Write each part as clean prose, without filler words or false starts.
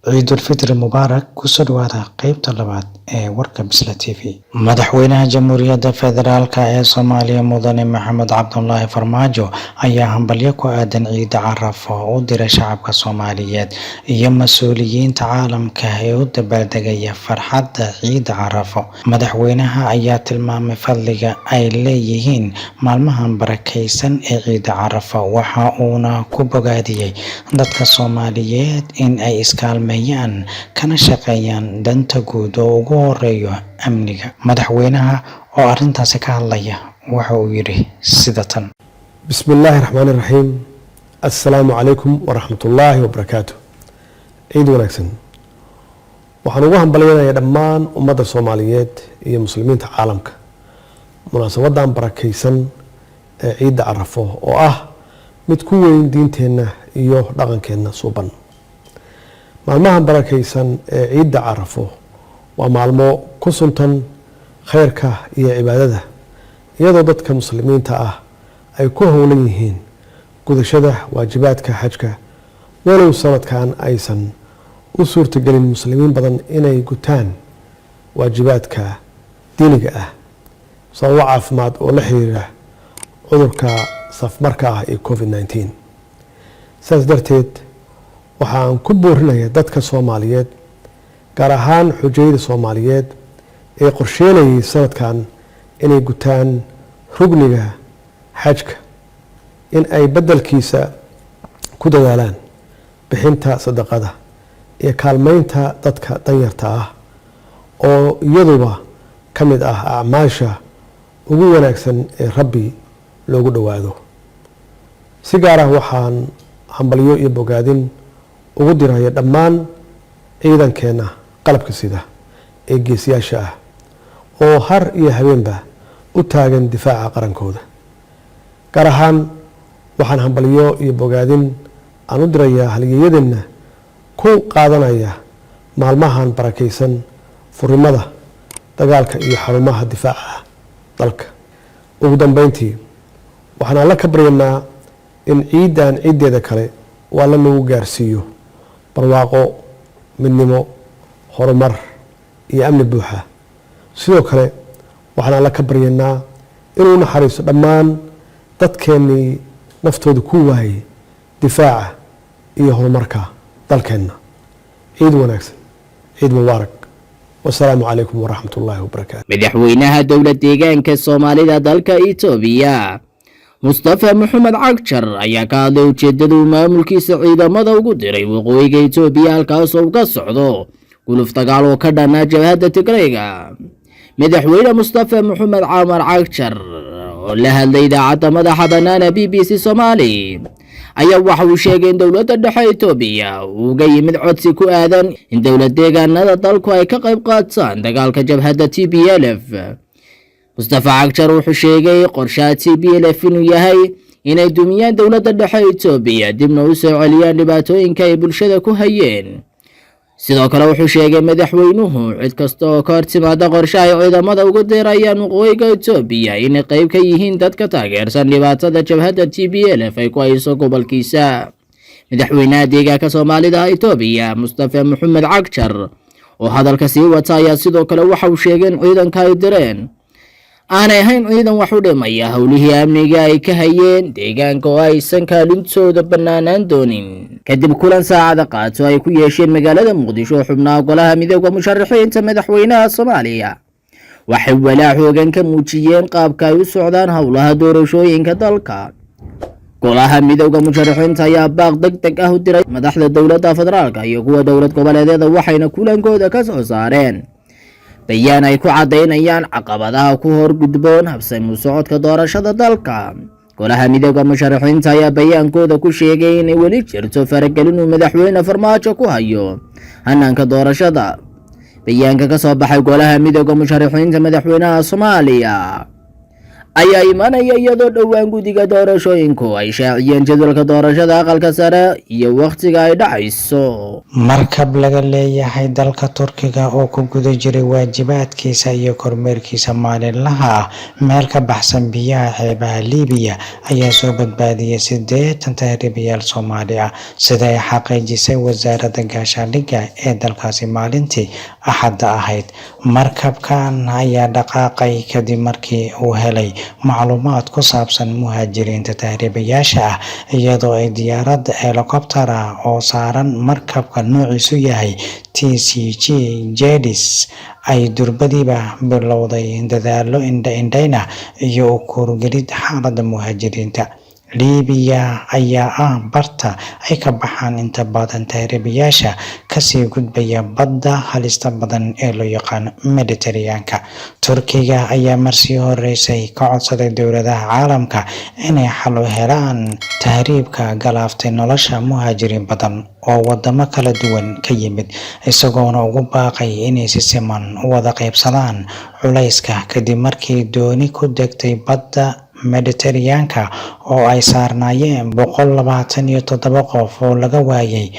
ciidul fitri mubaarak kusoo dhawaada qaybta labaad ee warka Bisla TV. Madaxweynaha Jamhuuriyadda Federaalka ee Soomaaliya Mudane Maxamed Cabdullaahi Farmaajo ayaa hambalyo ku aadan Ciida Carafo u diray shacabka Soomaaliyeed iyo mas'uuliyiinta caalamka ee u dabaaldegaya farxadda Ciida Carafo. Madaxweynaha ayaa tilmaamay fadliga ay leeyihiin maalmahan barakeysan ee Ciida Carafo, waxa uuna ku bogaadiyay dadka Soomaaliyeed in ay iskaalmeeyaan kana shaqeeyaan danta guud oo ugu horeeyo amniga. Madaxweynaha oo arrintaasi ka hadlaya waxa uu yiri sida tan: Bismillahir Rahmanir Rahiim. Assalaamu calaykum waraxmatullaahi wabarakaatuh. Ciid wanaagsan. Waxaan ugu hambalyeeyaa dhammaan ummadda Soomaaliyeed iyo muslimiinta caalamka munaasabadan barakeysan ee Ciida Carafo oo ah mid ku weyn diinteena iyo dhaqankeena suuban. Maalmahan barakeysan ee Ciida Carafo waa maalmo ku suntan khayrka iyo cibaadada, iyadoo dadka muslimiinta ah ay ku howlan yihiin gudashada waajibaadka xajka, walow sanadkan aysan u suurtagelin muslimiin badan inay gutaan waajibaadka diiniga ah sababo caafimaad oo la xiriira cudurka safmarka ah ee COVID-19. Saas darteed waxaan ku boorinayaa dadka Soomaaliyeed, gaar ahaan xujayada Soomaaliyeed ee qorsheynayay sanadkan inay gutaan rugniga xajka, in ay beddelkiisa ku dadaalaan bixinta sadaqada iyo kaalmeynta dadka danyarta ah oo iyaduba ka mid ah acmaasha ugu wanaagsan ee Rabbi loogu dhowaado. Si gaar ah waxaan hambalyo iyo bogaadin ugu diraya dhammaan ciidankeena qalabka sida ee geesiyaasha ah oo har iyo habeenba u taagan difaaca qarankooda. Gaar ahaan waxaan hambalyo iyo bogaadin aan u dirayaa halyeeyadeena ku qaadanaya maalmahan barakeysan furimada dagaalka iyo xarumaha difaaca dalka. Ugu dambeyntii waxaan alla ka baryaynaa in ciidan ciideeda kale waa la nagu gaarsiiyo barwaaqo, midnimo, horumar iyo amni buuxa. Sidoo kale waxaan alla ka baryaynaa inuu naxariisto dhammaan dadkeenii naftooda ku waayay difaaca iyo horumarka dalkeenna. ciid wanaagsan, ciid mubaarak. Wassalaamu calaykum waraxmatullaahi wabarakaatu. Madaxweynaha dowlad deegaanka Soomaalida dalka Itoobiya Mustafa Maxamed Cagjar ayaa ka hadlay ujeedada uu maamulkiisa ciidamada ugu diray waqooyiga Itoobiya halkaas oo ka socdo guluf dagaal oo ka dhan ah jabhadda Tigrayga. Madaxweyne Mustafa Maxamed Cagjar oo la hadlay idaacadda madaxa bannaan BBC Somali ayaa waxa uu sheegay in dowladda dhexe Itoobiya uu uga yimid codsi ku aadan in dowlad deegaanada dalku ay ka qayb qaataan dagaalka jabhadda TPLF. Mustafa Cagjar wuxuu sheegay qorshaha TPLF inuu yahay inay dumiyaan dowladda dhexe Itoobiya dibna u soo celiyaan dhibaatooyinka ay bulshada ku hayeen. Sidoo kale wuxuu sheegay madaxweynuhu cid kasta oo ka hortimaada qorshaha ay ciidamada ugu dirayaan waqooyiga Itoobiya inay qayb ka yihiin dadka taageersan dhibaatada jabhadda TPLF ay ku hayso gobolkiisa. Madaxweynaha deegaanka Soomaalida Itoobiya Mustafa Maxamed Cagjar oo hadalka sii wata ayaa sidoo kale waxa uu sheegay in ciidanka ay direen aanay ahayn ciidan wax u dhimaya howlihii amniga ay ka hayeen deegaanka oo aysan kaalintooda bannaanaan doonin. Kadib kulan saacada qaato ay ku yeesheen magaalada Muqdisho xubnaha golaha midowga musharaxiinta madaxweynaha Soomaaliya waxay walaac hoggaan ka muujiyeen qaabka ay u socdaan howlaha doorashooyinka dalka. Golaha midowga musharaxiinta ayaa baaq degdeg ah u diray madaxda dowladda federaalka iyo kuwa dowlad goboleedyada, waxayna kulankooda ka soo saareen bayaan ay ku cadeynayaan caqabadaha ku horgudboon habsami u socodka doorashada dalka. Golaha midowga musharaxiinta ayaa bayaankooda ku sheegay in weli jirto faragelin uu madaxweyne Farmaajo ku hayo hannaanka doorashada. Bayaanka ka soo baxay golaha midowga musharaxiinta madaxweynaha Soomaaliya ayaa imanaya iyadoo dhowaan guddiga doorashooyinku ay shaaciyeen jadwalka doorashada aqalka sare iyo wakhtiga ay dhacayso. markab laga leeyahay dalka Turkiga oo ku guda jiray waajibaadkiisa iyo kormeerkiisa maalinlaha ah meel ka baxsan biyaha xeebaha Liibiya ayaa soo badbaadiyay 80 tahriibayaal Soomaali ah sida ay xaqiijisay wasaaradda gaashaandhigga ee dalkaasi maalintii Axadda ahayd. markabkan ayaa dhaqaaqay kadib markii uu helay macluumaad ku saabsan muhaajiriinta tahriibayaasha ah iyadoo ay diyaarad helicopter ah oo saaran markabka noociisu yahay TCG Jedis ay durbadiiba bilowday dadaalo indha-indhayna iyo u kuurgelid xaaladda muhaajiriinta. Liibiya ayaa ah barta ay ka baxaan inta badan tahriibayaasha kasii gudbaya badda halista badan ee loo yaqaan Mediterranean-ka. Turkiga ayaa marsii horeysay ka codsaday dowladaha caalamka inay xal u helaan tahriibka galaaftay nolosha muhaajiriin badan oo wadamo kala duwan ka yimid, isagoona ugu baaqay inay si siman u wada qaybsadaan culayska kadib markii dooni ku degtay badda Mediterranean-ka oo ay saarnaayeen 127 qof oo laga waayay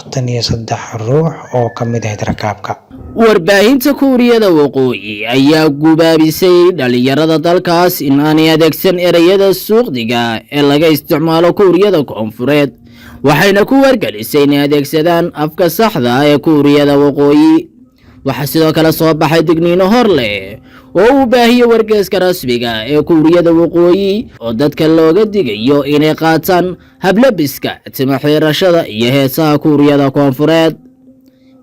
43 ruux oo ka mid ah rakaabka. Warbaahinta Kuuriyada Waqooyi ayaa gubaabisay dhalinyarada dalkaas in aanay adeegsan ereyada suuqdiga ee laga isticmaalo Kuuriyada Koonfureed, waxayna ku wargelisay inay adeegsadaan afka saxda ah ee Kuuriyada Waqooyi. waxaa sidoo kale soo baxay digniino hor leh oo uu baahiyay wargeyska rasmiga ee Kuuriyada Waqooyi oo dadka looga digayo inay qaataan hablabiska timo xiirashada iyo heesaha Kuuriyada Koonfureed.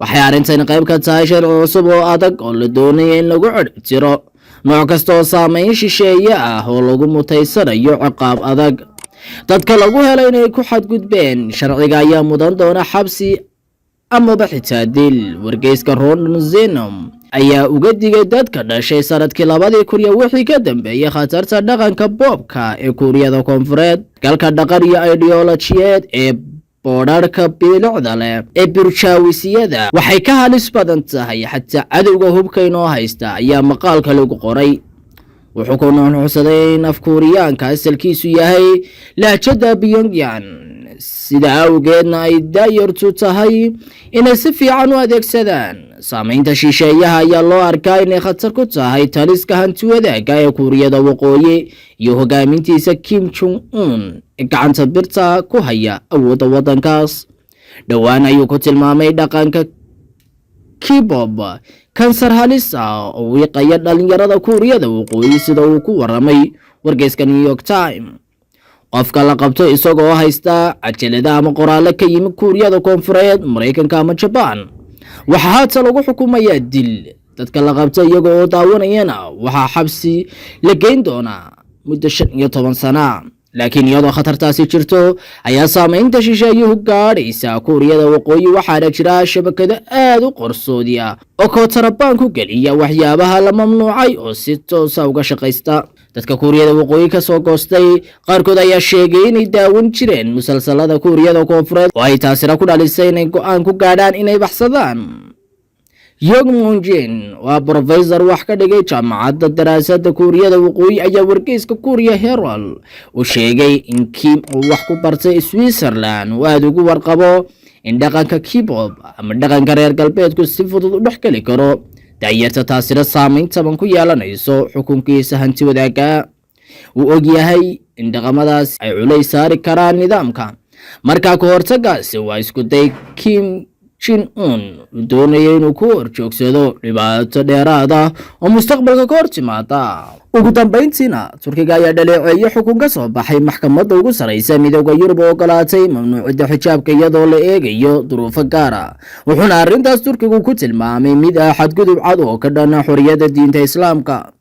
waxay arrintan qayb ka tahay sharci cusub oo adag oo la doonayo in lagu ciribtiro nooc kasta oo saameyn shisheeye ah oo lagu mutaysanayo ciqaab adag. dadka lagu helay inay ku xadgudbeen sharciga ayaa mudan doona xabsi amaba xitaa dil. wargeyska Ronan Zenom ayaa uga digay dadka dhashay sanadkii 2000 wixii ka dambeeyay khatarta dhaqanka boobka ee Kuuriyada Koonfureed, galka dhaqan iyo ideolojiyeed ee boodharka bilicda leh ee burjaawisiyada waxay ka halis badan tahay xataa cadowga hubka inoo haysta, ayaa maqaalka lagu qoray. wuxuu ku nuuxnuuxsaday in Afkuuriyaanka asalkiisu yahay lahjada Pyongyang, sida awgeedna ay daayartu tahay inay si fiican u adeegsadaan. saameynta shisheeyaha ayaa loo arkaa inay khatar ku tahay taliska hanti wadaagga ee Kuuriyada Waqooyi iyo hogaamintiisa Kim Jong-un ee gacanta birta ku haya awoodda waddankaas. dhowaan ayuu ku tilmaamay dhaqanka K-pop kansar halis ah oo wiiqaya dhalinyarada Kuuriyada Waqooyi sida uu ku waramay wargeyska New York Times. qofka la qabto isagoo haysta cajalada ama qoraallo ka yimid Kuuriyada Koonfureed, Mareykanka ama Japan waxaa haatan lagu xukumayaa dil. dadka la qabto iyagoo oo daawanayana waxaa xabsi la geyn doonaa muddo 15 sano. laakiin iyadoo khatartaasi jirto ayaa saameynta shisheeyuhu gaadhaysa Kuuriyada Waqooyi waxaana jira shabakado aad u qarsoodi ah oo kontrabaan ku geliya waxyaabaha la mamnuucay oo si toos ah uga shaqaysta. dadka Kuuriyada Waqooyi ka soo goostay qaarkood ayaa sheegay inay daawan jireen musalsalada Kuuriyada Koonfureed oo ay taasina ku dhalisay inay go'aan ku gaadhaan inay baxsadaan. Yong Moon-jin waa professor wax ka dhigay jaamacadda daraasadda Kuuriyada Waqooyi ayaa wargeyska Korea Herald u sheegay in Kim uu wax ku bartay Switzerland oo aad ugu warqabo in dhaqanka K-pop ama dhaqanka reer galbeedku si fudud u dhexgeli karo daayarta, taasina saameyn taban ku yeelanayso xukunkiisa hanti wadaagga. uu og yahay in dhaqamadaas ay culays saari karaan nidaamka. markaa ka hortagaasi waa isku day Kim Jong-un doonaya inuu ku horjoogsado dhibaato dheeraad ah oo mustaqbalka ka hor timaada. ugu dambeyntiina Turkiga ayaa dhaleeceeyay xukun ka soo baxay maxkamadda ugu sareysa midowga Yurub oo ogolaatay mamnuucidda xijaabka iyadoo la eegayo duruufo gaar ah, wuxuuna arrintaas Turkigu ku tilmaamay mid xadgudub cad oo ka dhana xorriyadda diinta Islaamka.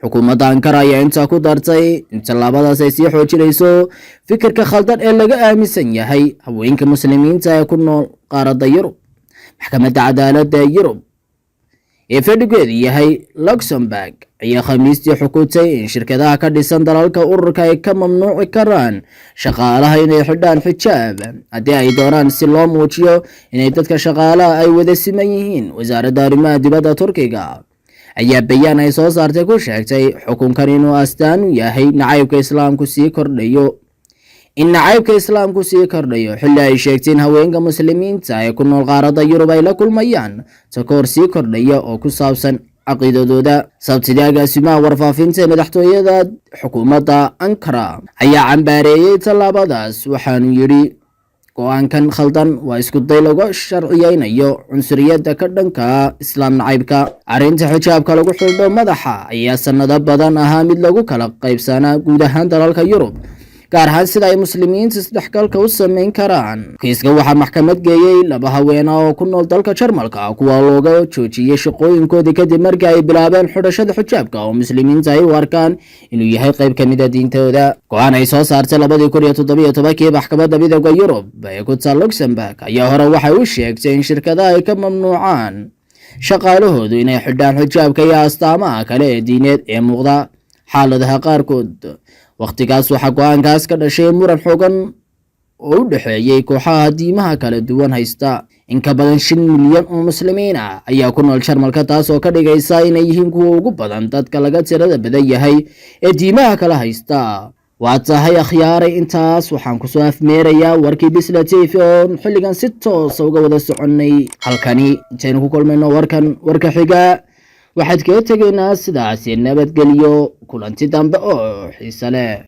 xukuumadda Ankara ayaa intaa ku dartay in tallaabadaas ay sii xoojinayso fikirka khaldan ee laga aaminsan yahay haweenka muslimiinta ee ku nool qaaradda Yurub. maxkamadda cadaaladda Yurub ee fadhigeedu yahay Luxembourg ayaa Khamiistii xukuntay in shirkadaha ka dhisan dalalka ururka ay ka mamnuuci karaan shaqaalaha inay xidhaan xijaab haddii ay doonaan si loo muujiyo inay dadka shaqaalaha ay wada siman yihiin. wasaaradda arrimaha dibadda Turkiga ayaa bayaan ay soo saartay ku sheegtay xukunkan inuu astaan u yahay nacaybka islaamku sii kordhayo xilli ay sheegteen haweenka muslimiinta ee ku nool qaaradda Yurub ay la kulmayaan takoor sii kordhaya oo ku saabsan caqiidadooda. Sabtidii agaasimaha warfaafinta ee madaxtooyada xukuumadda Ankara ayaa cambaareeyay tallaabadaas, waxaanu yidhi go'aankan khaldan waa isku day lagu sharciyeynayo cunsuriyadda ka dhanka islaam nacaybka. Arrinta xijaabka lagu xidho madaxa ayaa sanado badan ahaa mid lagu kala qaybsanaa guud ahaan dalalka Yurub, gaar ahaan sida ay muslimiinta isdhexgalka u sameyn karaan. Kiiska waxaa maxkamad geeyey 2 haween oo ku nool dalka Jarmalka, kuwa looga joojiyey shaqooyinkoodii kadib markii ay bilaabeen xidhashada xijaabka oo muslimiinta ay u arkaan inuu yahay qayb ka mid ah diintooda. Go'aan ay soo saartay 2017 maxkamadda midowga Yurub ee ku taal Luxembourg ayaa hore waxay u sheegtay in shirkadaha ay ka mamnuucaan shaqaalahoodu inay xidhaan xijaabka iyo astaamaha kale ee diineed ee muuqda xaaladaha qaarkood. Waqtigaas waxaa go'aankaas ka dhashay muran xooggan oo u dhexeeyay kooxaha diimaha kala duwan haysta. In ka badan 5 milyan oo muslimiin ah ayaa ku nool Jarmalka, taas oo ka dhigaysa inay yihiin kuwa ugu badan dadka laga tirada badan yahay ee diimaha kala haysta. waa tahay akhyaaray, intaas waxaan ku soo afmeerayaa warkii Bisla TV oo xilligan si toos ah uga wada soconay halkani. Intaynu ku kulmayno warka xiga, waxaad kaga tegaynaa sidaas nabadgelyo, kulanti dambe oo xiiso leh.